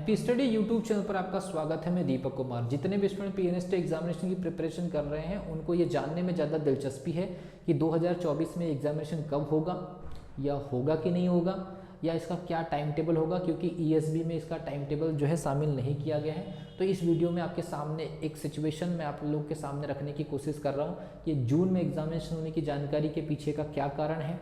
MP study YouTube channel पर आपका स्वागत है। मैं दीपक कुमार। जितने भी स्टूडेंट पीएनएसटी एग्जामिनेशन की प्रिपरेशन कर रहे हैं उनको ये जानने में ज़्यादा दिलचस्पी है कि 2024 में एग्जामिनेशन कब होगा या होगा कि नहीं होगा या इसका क्या टाइम टेबल होगा, क्योंकि ईएसबी में इसका टाइम टेबल जो है शामिल नहीं किया गया है। तो इस वीडियो में आपके सामने एक सिचुएशन मैं आप लोग के सामने रखने की कोशिश कर रहा हूँ कि जून में एग्जामिनेशन होने की जानकारी के पीछे का क्या कारण है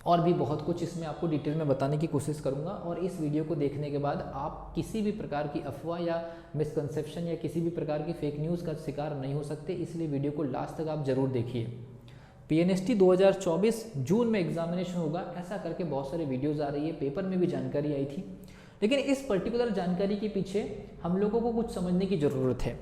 और भी बहुत कुछ इसमें आपको डिटेल में बताने की कोशिश करूंगा। और इस वीडियो को देखने के बाद आप किसी भी प्रकार की अफवाह या मिसकंसेप्शन या किसी भी प्रकार की फेक न्यूज़ का शिकार नहीं हो सकते, इसलिए वीडियो को लास्ट तक आप जरूर देखिए। पीएनएसटी 2024 जून में एग्जामिनेशन होगा, ऐसा करके बहुत सारे वीडियोज़ आ रही है, पेपर में भी जानकारी आई थी, लेकिन इस पर्टिकुलर जानकारी के पीछे हम लोगों को कुछ समझने की ज़रूरत है।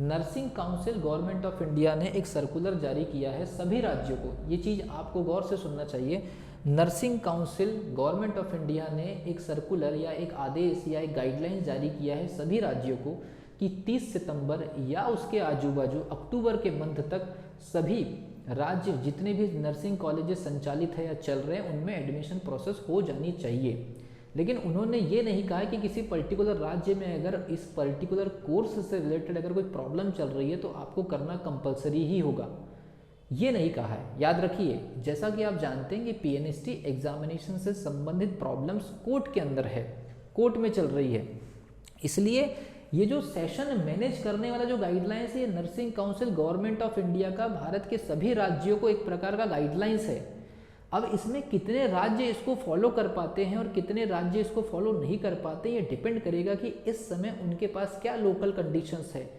Nursing council government of India ने एक सर्कुलर जारी किया है सभी राज्यों को। ये चीज़ आपको गौर से सुनना चाहिए। Nursing council government of India ने एक सर्कुलर या एक आदेश या एक गाइडलाइन जारी किया है सभी राज्यों को कि 30 सितंबर या उसके आजू बाजू अक्टूबर के मंथ तक सभी राज्य जितने भी नर्सिंग कॉलेजेस संचालित है या चल रहे हैं उनमें एडमिशन प्रोसेस हो जानी चाहिए। लेकिन उन्होंने ये नहीं कहा कि किसी पर्टिकुलर राज्य में अगर इस पर्टिकुलर कोर्स से रिलेटेड अगर कोई प्रॉब्लम चल रही है तो आपको करना कंपलसरी ही होगा, ये नहीं कहा है। याद रखिए, जैसा कि आप जानते हैं कि पीएनएसटी एग्जामिनेशन से संबंधित प्रॉब्लम्स कोर्ट के अंदर है, कोर्ट में चल रही है, इसलिए ये जो सेशन मैनेज करने वाला जो गाइडलाइंस है, nursing council government of India का भारत के सभी राज्यों को एक प्रकार का गाइडलाइंस है। अब इसमें कितने राज्य इसको फॉलो कर पाते हैं और कितने राज्य इसको फॉलो नहीं कर पाते, ये डिपेंड करेगा कि इस समय उनके पास क्या लोकल कंडीशंस है।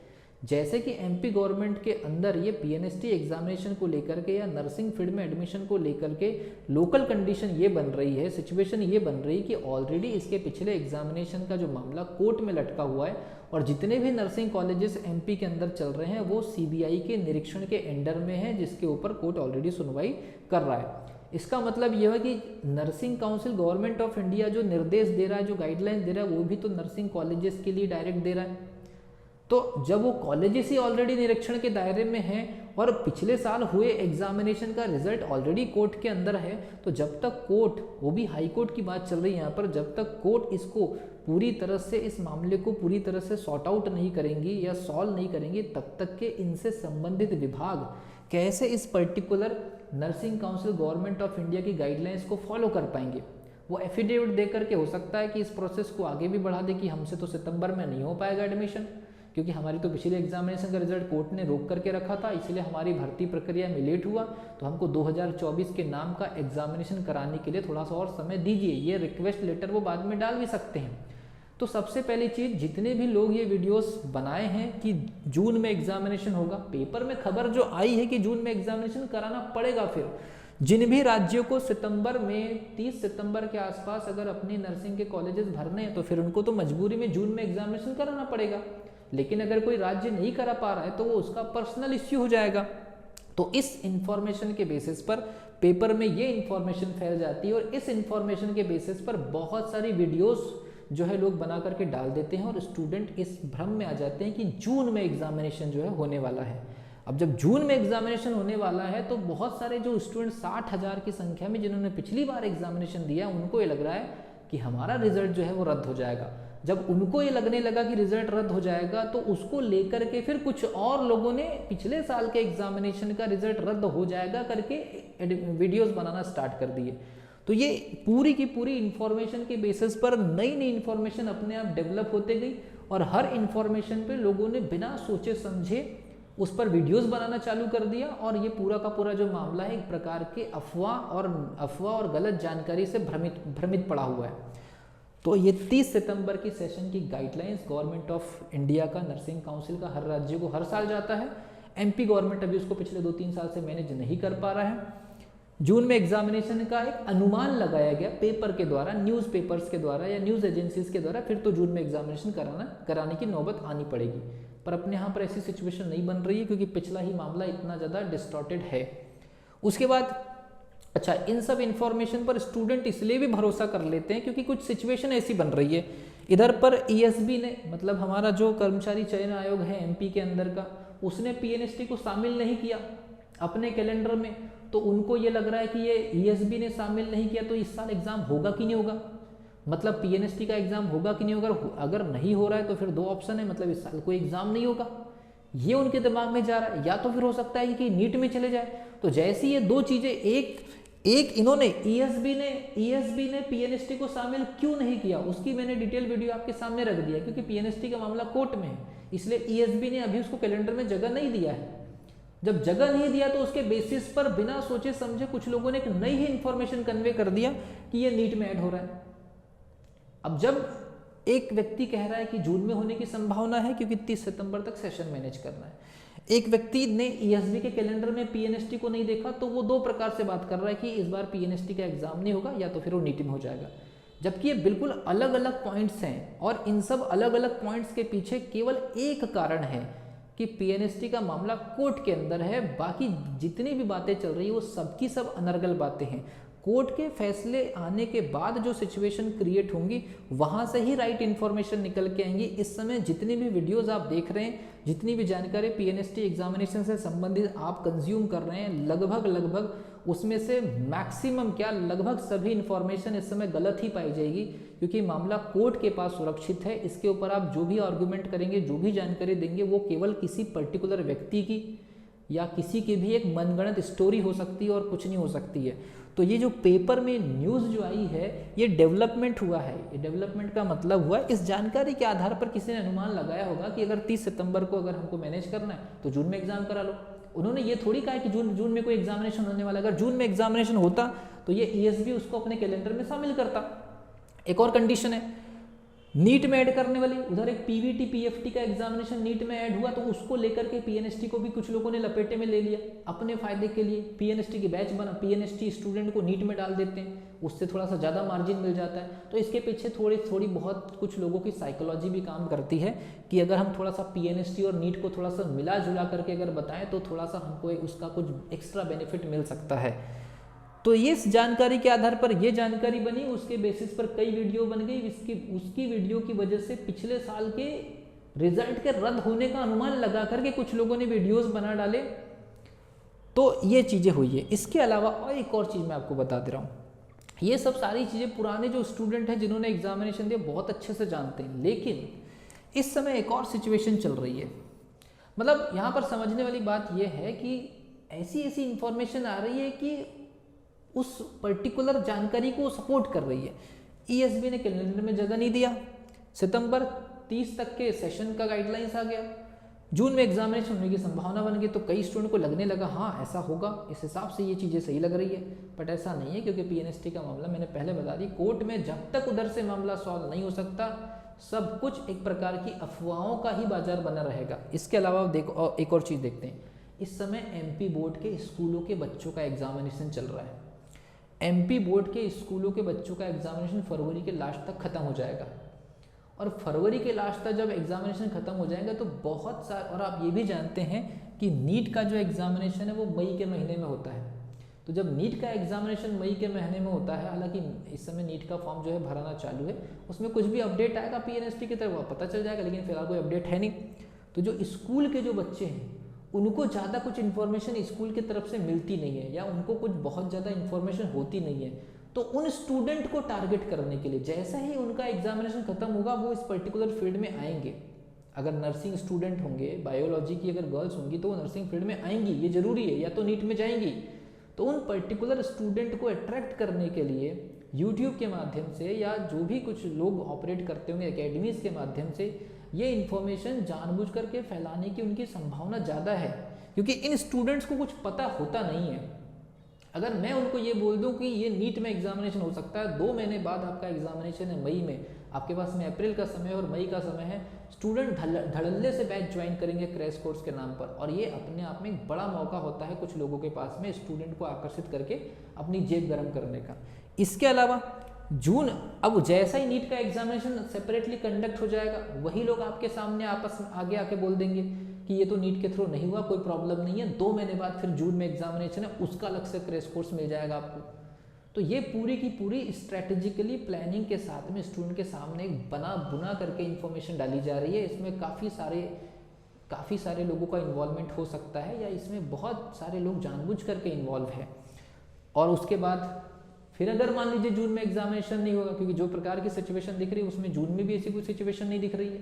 जैसे कि एमपी गवर्नमेंट के अंदर ये पीएनएसटी एग्जामिनेशन को लेकर के या नर्सिंग फील्ड में एडमिशन को लेकर के लोकल कंडीशन ये बन रही है, सिचुएशन ये बन रही है कि ऑलरेडी इसके पिछले एग्जामिनेशन का जो मामला कोर्ट में लटका हुआ है और जितने भी नर्सिंग कॉलेजेस एमपी के अंदर चल रहे हैं वो सीबीआई के निरीक्षण के अंडर में है, जिसके ऊपर कोर्ट ऑलरेडी सुनवाई कर रहा है। इसका मतलब यह है कि nursing council government of India जो निर्देश दे रहा है, जो गाइडलाइंस दे रहा है, वो भी तो नर्सिंग कॉलेजेस के लिए डायरेक्ट दे रहा है। तो जब वो कॉलेजेस ही ऑलरेडी निरीक्षण के दायरे में हैं और पिछले साल हुए एग्जामिनेशन का रिजल्ट ऑलरेडी कोर्ट के अंदर है, तो जब तक कोर्ट, वो भी हाई कोर्ट की बात चल रही है यहाँ पर, जब तक कोर्ट इसको पूरी तरह से, इस मामले को पूरी तरह से सॉर्ट आउट नहीं करेंगी या सॉल्व नहीं करेंगी, तब तक के इनसे संबंधित विभाग कैसे इस particular nursing council government of India की गाइडलाइंस को फॉलो कर पाएंगे। वो एफिडेविट दे करके हो सकता है कि इस प्रोसेस को आगे भी बढ़ा दे कि हमसे तो सितंबर में नहीं हो पाएगा एडमिशन, क्योंकि हमारी तो पिछले एग्जामिनेशन का रिजल्ट कोर्ट ने रोक करके रखा था, इसलिए हमारी भर्ती प्रक्रिया में लेट हुआ, तो हमको 2024 के नाम का एग्जामिनेशन कराने के लिए थोड़ा सा और समय दीजिए। ये रिक्वेस्ट लेटर वो बाद में डाल भी सकते हैं। तो सबसे पहली चीज़, जितने भी लोग ये वीडियोस बनाए हैं कि जून में एग्जामिनेशन होगा, पेपर में खबर जो आई है कि जून में एग्जामिनेशन कराना पड़ेगा, फिर जिन भी राज्यों को सितंबर में 30 सितंबर के आसपास अगर अपनी नर्सिंग के कॉलेजेस भरने हैं तो फिर उनको तो मजबूरी में जून में एग्जामिनेशन कराना पड़ेगा। लेकिन अगर कोई राज्य नहीं करा पा रहा है तो वो उसका पर्सनल इश्यू हो जाएगा। तो इस इंफॉर्मेशन के बेसिस पर पेपर में ये इंफॉर्मेशन फैल जाती है और इस इंफॉर्मेशन के बेसिस पर बहुत सारी वीडियोस जो है लोग बना करके डाल देते हैं और स्टूडेंट इस भ्रम में आ जाते हैं कि जून में एग्जामिनेशन जो है होने वाला है। अब जब जून में एग्जामिनेशन होने वाला है तो बहुत सारे जो स्टूडेंट 60,000 की संख्या में जिन्होंने पिछली बार एग्जामिनेशन दिया, उनको ये लग रहा है कि हमारा रिजल्ट जो है वो रद्द हो जाएगा। जब उनको ये लगने लगा कि रिजल्ट रद्द हो जाएगा तो उसको लेकर के फिर कुछ और लोगों ने पिछले साल के एग्जामिनेशन का रिजल्ट रद्द हो जाएगा करके वीडियोस बनाना स्टार्ट कर दिए। तो ये पूरी की पूरी इंफॉर्मेशन के बेसिस पर नई नई इंफॉर्मेशन अपने आप डेवलप होते गई और हर इंफॉर्मेशन पे लोगों ने बिना सोचे समझे उस पर वीडियोस बनाना चालू कर दिया और ये पूरा का पूरा जो मामला है एक प्रकार के अफवाह और गलत जानकारी से भ्रमित पड़ा हुआ है। तो ये 30 सितंबर की सेशन की गाइडलाइंस गवर्नमेंट ऑफ इंडिया का, नर्सिंग काउंसिल का हर राज्य को हर साल जाता है। एमपी गवर्नमेंट अभी उसको पिछले 2-3 साल से मैनेज नहीं कर पा रहा है। जून में एग्जामिनेशन का एक अनुमान लगाया गया पेपर के द्वारा, न्यूज़ पेपर्स के द्वारा या न्यूज़ एजेंसीज के द्वारा, फिर तो जून में एग्जामिनेशन कराने की नौबत आनी पड़ेगी। पर अपने यहाँ पर ऐसी सिचुएशन नहीं बन रही है क्योंकि पिछला ही मामला इतना ज़्यादा डिस्टॉर्टेड है। उसके बाद अच्छा, इन सब इंफॉर्मेशन पर स्टूडेंट इसलिए भी भरोसा कर लेते हैं क्योंकि कुछ सिचुएशन ऐसी बन रही है। इधर पर ईएसबी ने, मतलब हमारा जो कर्मचारी चयन आयोग है एमपी के अंदर का, उसने पीएनएसटी को शामिल नहीं किया अपने कैलेंडर में, तो उनको ये लग रहा है कि ये ईएसबी ने शामिल नहीं किया तो इस साल एग्जाम होगा कि नहीं होगा। मतलब पीएनएसटी का एग्जाम होगा कि नहीं होगा, अगर नहीं हो रहा है तो फिर दो ऑप्शन है, मतलब इस साल कोई एग्जाम नहीं होगा, ये उनके दिमाग में जा रहा है। या तो फिर हो सकता है कि नीट में चले जाए। तो जैसी ये दो चीजें, एक इन्होंने ईएसबी ने पीएनएसटी को शामिल क्यों नहीं किया, उसकी मैंने डिटेल वीडियो आपके सामने रख दिया, क्योंकि पीएनएसटी का मामला कोर्ट में है, इसलिए ईएसबी ने अभी उसको कैलेंडर में जगह नहीं दिया है। जब जगह नहीं दिया तो उसके बेसिस पर बिना सोचे समझे कुछ लोगों ने एक नई ही इंफॉर्मेशन कन्वे कर दिया कि ये नीट में ऐड हो रहा है। अब जब एक व्यक्ति कह रहा है कि जून में होने की संभावना है क्योंकि 30 सितंबर तक सेशन मैनेज करना है, एक व्यक्ति ने ईएसबी के कैलेंडर में पीएनएसटी को नहीं देखा, तो वो दो प्रकार से बात कर रहा है कि इस बार पीएनएसटी का एग्जाम नहीं होगा या तो फिर वो नीट में हो जाएगा। जबकि ये बिल्कुल अलग अलग पॉइंट्स हैं और इन सब अलग अलग पॉइंट्स के पीछे केवल एक कारण है कि पीएनएसटी का मामला कोर्ट के अंदर है। बाकी जितनी भी बातें चल रही है वो सबकी सब अनर्गल बातें हैं। कोर्ट के फैसले आने के बाद जो सिचुएशन क्रिएट होंगी वहां से ही राइट इन्फॉर्मेशन निकल के आएंगी। इस समय जितनी भी वीडियोस आप देख रहे हैं, जितनी भी जानकारी पीएनएसटी एग्जामिनेशन से संबंधित आप कंज्यूम कर रहे हैं, लगभग उसमें से मैक्सिमम क्या लगभग सभी इन्फॉर्मेशन इस समय गलत ही पाई जाएगी, क्योंकि मामला कोर्ट के पास सुरक्षित है। इसके ऊपर आप जो भी आर्गुमेंट करेंगे, जो भी जानकारी देंगे, वो केवल किसी पर्टिकुलर व्यक्ति की या किसी की भी एक मनगढ़ंत स्टोरी हो सकती है और कुछ नहीं हो सकती है। तो ये जो पेपर में न्यूज़ जो आई है ये डेवलपमेंट हुआ है। ये डेवलपमेंट का मतलब हुआ इस जानकारी के आधार पर किसी ने अनुमान लगाया होगा कि अगर 30 सितंबर को अगर हमको मैनेज करना है तो जून में एग्जाम करा लो। उन्होंने ये थोड़ी कहा कि जून में कोई एग्जामिनेशन होने वाला। अगर जून में एग्जामिनेशन होता तो ये ईएसबी उसको अपने कैलेंडर में शामिल करता। एक और कंडीशन है नीट में ऐड करने वाली, उधर एक पीवीटी पीएफटी का एग्जामिनेशन नीट में ऐड हुआ तो उसको लेकर के पीएनएसटी को भी कुछ लोगों ने लपेटे में ले लिया अपने फायदे के लिए। पीएनएसटी की बैच बना, पीएनएसटी स्टूडेंट को नीट में डाल देते हैं, उससे थोड़ा सा ज़्यादा मार्जिन मिल जाता है। तो इसके पीछे थोड़ी बहुत कुछ लोगों की साइकोलॉजी भी काम करती है कि अगर हम थोड़ा सा पीएनएसटी और नीट को थोड़ा सा मिला जुला करके अगर बताएं तो थोड़ा सा हमको उसका कुछ एक्स्ट्रा बेनिफिट मिल सकता है। तो ये इस जानकारी के आधार पर ये जानकारी बनी, उसके बेसिस पर कई वीडियो बन गई। उसकी वीडियो की वजह से पिछले साल के रिजल्ट के रद्द होने का अनुमान लगा करके कुछ लोगों ने वीडियोस बना डाले। तो ये चीज़ें हुई है। इसके अलावा और एक और चीज़ मैं आपको बता दे रहा हूँ, ये सब सारी चीज़ें पुराने जो स्टूडेंट हैं जिन्होंने एग्जामिनेशन दिया बहुत अच्छे से जानते हैं। लेकिन इस समय एक और सिचुएशन चल रही है, मतलब यहाँ पर समझने वाली बात यह है कि ऐसी इंफॉर्मेशन आ रही है कि उस पर्टिकुलर जानकारी को सपोर्ट कर रही है। ईएसबी ने कैलेंडर में जगह नहीं दिया, सितंबर 30 तक के सेशन का गाइडलाइंस आ गया, जून में एग्जामिनेशन होने की संभावना बन गई। तो कई स्टूडेंट को लगने लगा हाँ ऐसा होगा, इस हिसाब से ये चीज़ें सही लग रही है। बट ऐसा नहीं है, क्योंकि पीएनएसटी का मामला मैंने पहले बता दी, कोर्ट में जब तक उधर से मामला सॉल्व नहीं हो सकता सब कुछ एक प्रकार की अफवाहों का ही बाजार बना रहेगा। इसके अलावा देखो एक और चीज़ देखते हैं, इस समय एमपी बोर्ड के स्कूलों के बच्चों का एग्जामिनेशन चल रहा है। एमपी बोर्ड के स्कूलों के बच्चों का एग्जामिनेशन फरवरी के लास्ट तक खत्म हो जाएगा। और फरवरी के लास्ट तक जब एग्जामिनेशन खत्म हो जाएगा तो बहुत सारे, और आप ये भी जानते हैं कि नीट का जो एग्जामिनेशन है वो मई के महीने में होता है। तो जब नीट का एग्जामिनेशन मई के महीने में होता है, हालांकि इस समय नीट का फॉर्म जो है भराना चालू है, उसमें कुछ भी अपडेट आएगा पीएनएसटी की तरफ पता चल जाएगा, लेकिन फिलहाल कोई अपडेट है नहीं। तो जो स्कूल के जो बच्चे हैं उनको ज़्यादा कुछ इन्फॉर्मेशन स्कूल की तरफ से मिलती नहीं है, या उनको कुछ बहुत ज़्यादा इन्फॉर्मेशन होती नहीं है। तो उन स्टूडेंट को टारगेट करने के लिए जैसा ही उनका एग्जामिनेशन खत्म होगा वो इस पर्टिकुलर फील्ड में आएंगे। अगर नर्सिंग स्टूडेंट होंगे, बायोलॉजी की अगर गर्ल्स होंगी तो वो नर्सिंग फील्ड में आएंगी, ये जरूरी है, या तो नीट में जाएंगी। तो उन पर्टिकुलर स्टूडेंट को अट्रैक्ट करने के लिए यूट्यूब के माध्यम से या जो भी कुछ लोग ऑपरेट करते होंगे एकेडमीज के माध्यम से ये इन्फॉर्मेशन जानबूझ करके फैलाने की उनकी संभावना ज़्यादा है, क्योंकि इन स्टूडेंट्स को कुछ पता होता नहीं है। अगर मैं उनको ये बोल दूं कि ये नीट में एग्जामिनेशन हो सकता है, 2 महीने बाद आपका एग्जामिनेशन है मई में, आपके पास में अप्रैल का समय और मई का समय है, स्टूडेंट धड़ल्ले से बैच ज्वाइन करेंगे क्रैश कोर्स के नाम पर, और ये अपने आप में एक बड़ा मौका होता है कुछ लोगों के पास में स्टूडेंट को आकर्षित करके अपनी जेब गर्म करने का। इसके अलावा जून, अब जैसा ही नीट का एग्जामिनेशन सेपरेटली कंडक्ट हो जाएगा, वही लोग आपके सामने आपस में आगे आके बोल देंगे कि ये तो नीट के थ्रू नहीं हुआ, कोई प्रॉब्लम नहीं है, 2 महीने बाद फिर जून में एग्जामिनेशन है, उसका अलग से क्रैश कोर्स मिल जाएगा आपको। तो ये पूरी की पूरी स्ट्रेटेजिकली प्लानिंग के साथ में स्टूडेंट के सामने बना बुना करके इन्फॉर्मेशन डाली जा रही है। इसमें काफ़ी सारे लोगों का इन्वॉल्वमेंट हो सकता है, या इसमें बहुत सारे लोग जानबूझ करके इन्वॉल्व है। और उसके बाद फिर अगर मान लीजिए जून में एग्जामिनेशन नहीं होगा, क्योंकि जो प्रकार की सिचुएशन दिख रही है उसमें जून में भी ऐसी कोई सिचुएशन नहीं दिख रही है,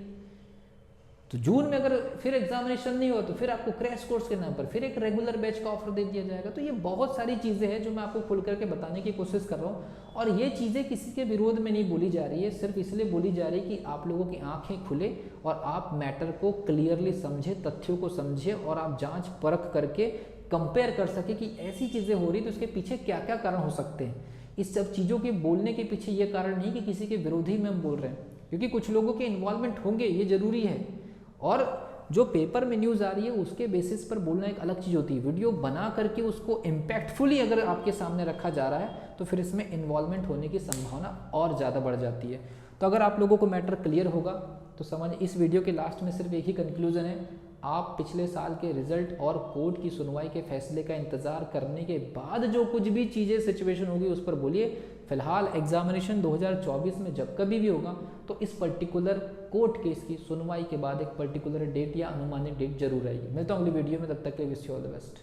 तो जून में अगर फिर एग्जामिनेशन नहीं हुआ तो फिर आपको क्रैश कोर्स के नाम पर फिर एक रेगुलर बैच का ऑफर दे दिया जाएगा। तो ये बहुत सारी चीज़ें हैं जो मैं आपको खुल करके बताने की कोशिश कर रहा हूँ, और ये चीज़ें किसी के विरोध में नहीं बोली जा रही है, सिर्फ इसलिए बोली जा रही है कि आप लोगों की आंखें खुले और आप मैटर को क्लियरली समझे, तथ्यों को समझे, और आप जाँच परख करके कंपेयर कर सके कि ऐसी चीज़ें हो रही तो उसके पीछे क्या क्या कारण हो सकते हैं। इस सब चीज़ों के बोलने के पीछे ये कारण नहीं कि किसी के विरोधी में हम बोल रहे हैं, क्योंकि कुछ लोगों के इन्वॉल्वमेंट होंगे, ये जरूरी है, और जो पेपर में न्यूज़ आ रही है उसके बेसिस पर बोलना एक अलग चीज़ होती है। वीडियो बना करके उसको इम्पैक्टफुली अगर आपके सामने रखा जा रहा है तो फिर इसमें इन्वॉल्वमेंट होने की संभावना और ज़्यादा बढ़ जाती है। तो अगर आप लोगों को मैटर क्लियर होगा तो समझ, इस वीडियो के लास्ट में सिर्फ एक ही कंक्लूजन है, आप पिछले साल के रिजल्ट और कोर्ट की सुनवाई के फैसले का इंतजार करने के बाद जो कुछ भी चीज़ें सिचुएशन होगी उस पर बोलिए। फिलहाल एग्जामिनेशन 2024 में जब कभी भी होगा तो इस पर्टिकुलर कोर्ट केस की सुनवाई के बाद एक पर्टिकुलर डेट या अनुमानित डेट जरूर आएगी। मिलता हूँ अगली वीडियो में, तब तक के wish you all the best.